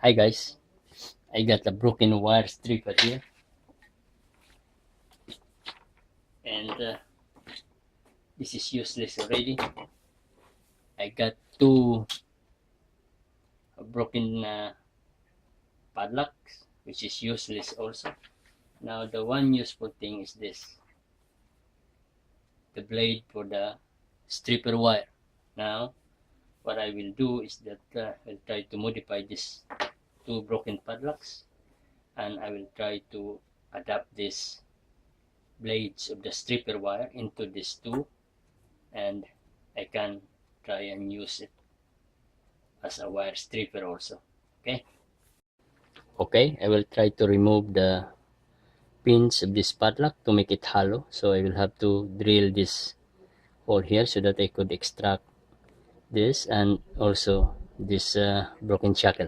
Hi guys, I got a broken wire stripper here, and this is useless already. I got two broken padlocks, which is useless also. Now the one useful thing is this, the blade for the stripper wire. Now what I will do is that I'll try to modify this two broken padlocks, and I will try to adapt this blades of the stripper wire into these two, and I can try and use it as a wire stripper also. Okay, I will try to remove the pins of this padlock to make it hollow, so I will have to drill this hole here so that I could extract this and also this broken shackle.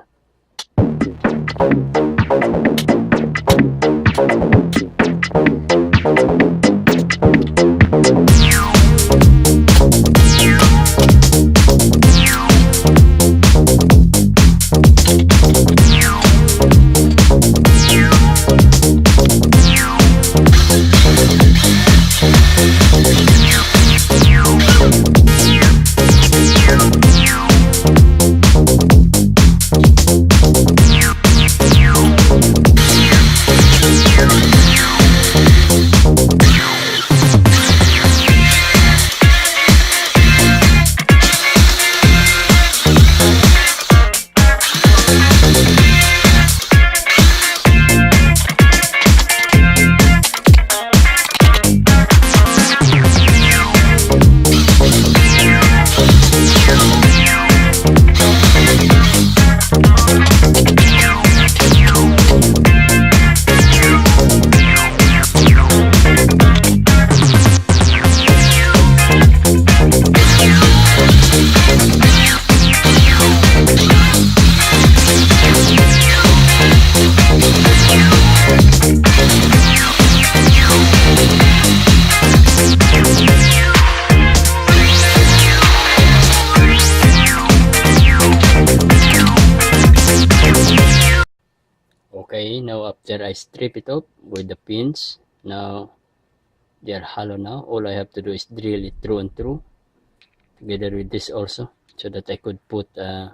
Okay, now after I strip it off with the pins, now they are hollow now. All I have to do is drill it through and through together with this also, so that I could put a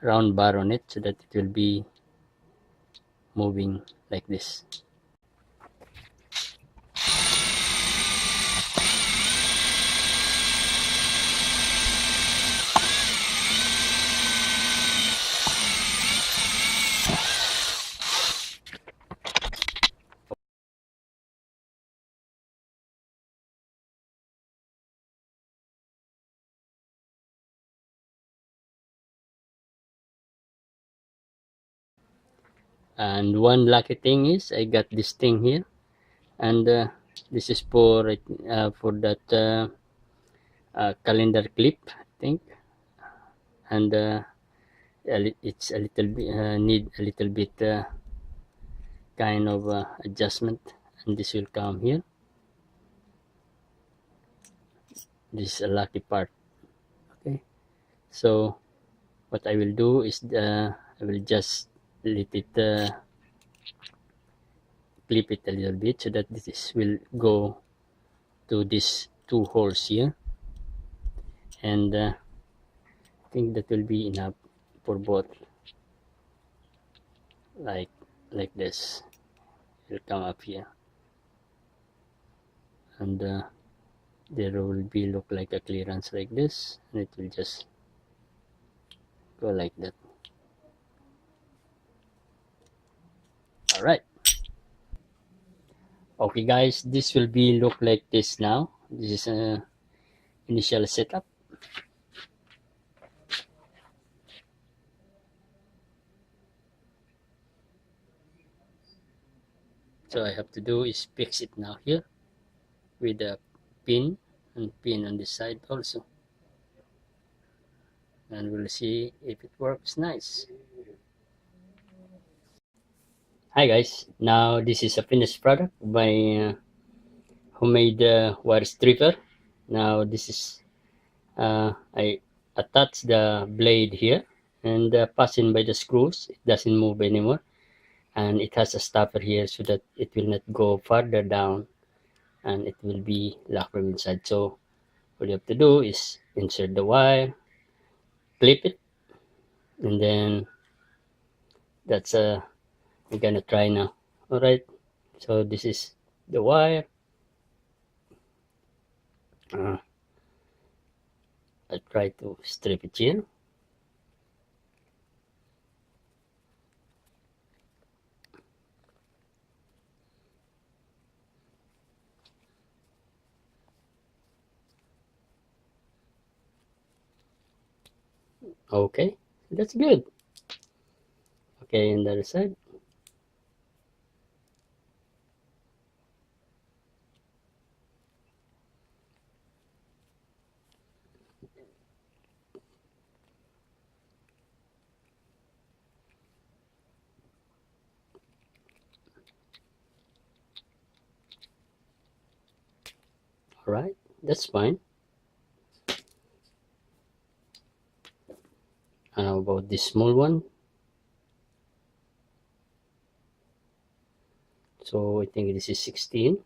round bar on it so that it will be moving like this. And one lucky thing is I got this thing here, and this is for that calendar clip, I think, and it's a little bit need a little bit kind of adjustment, and this will come here. This is a lucky part. Okay, so what I will do is I will just let it clip it a little bit so that this will go to these two holes here, and I think that will be enough for both, like this. It will come up here, and there will be look like a clearance like this, and it will just go like that. All right, okay guys, this will be look like this now. This is a initial setup. So I have to do is fix it now here with a pin and pin on this side also, and we'll see if it works nice. Hi guys, now this is a finished product by homemade wire stripper. Now this is I attach the blade here, and fastened by the screws. It doesn't move anymore, and it has a stopper here so that it will not go farther down, and it will be locked from inside. So all you have to do is insert the wire, clip it, and then that's we're gonna try now. All right, so this is the wire. I'll try to strip it here. Okay, that's good. Okay, and the other side. All right, that's fine. And how about this small one? So I think this is 16.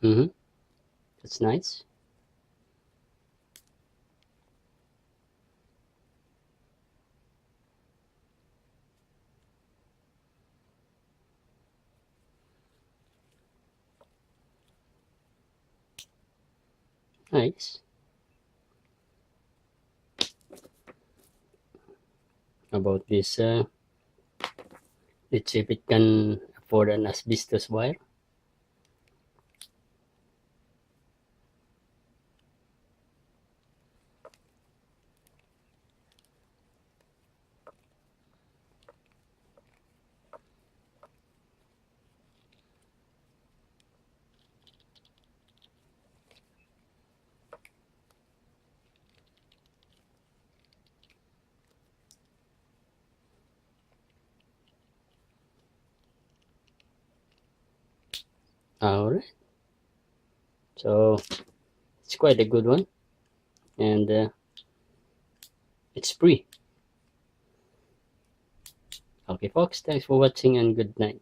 Mm-hmm. That's nice. Nice. About this, let's see if it can afford an asbestos wire. All right. So it's quite a good one, and it's free. Okay, folks. Thanks for watching, and good night.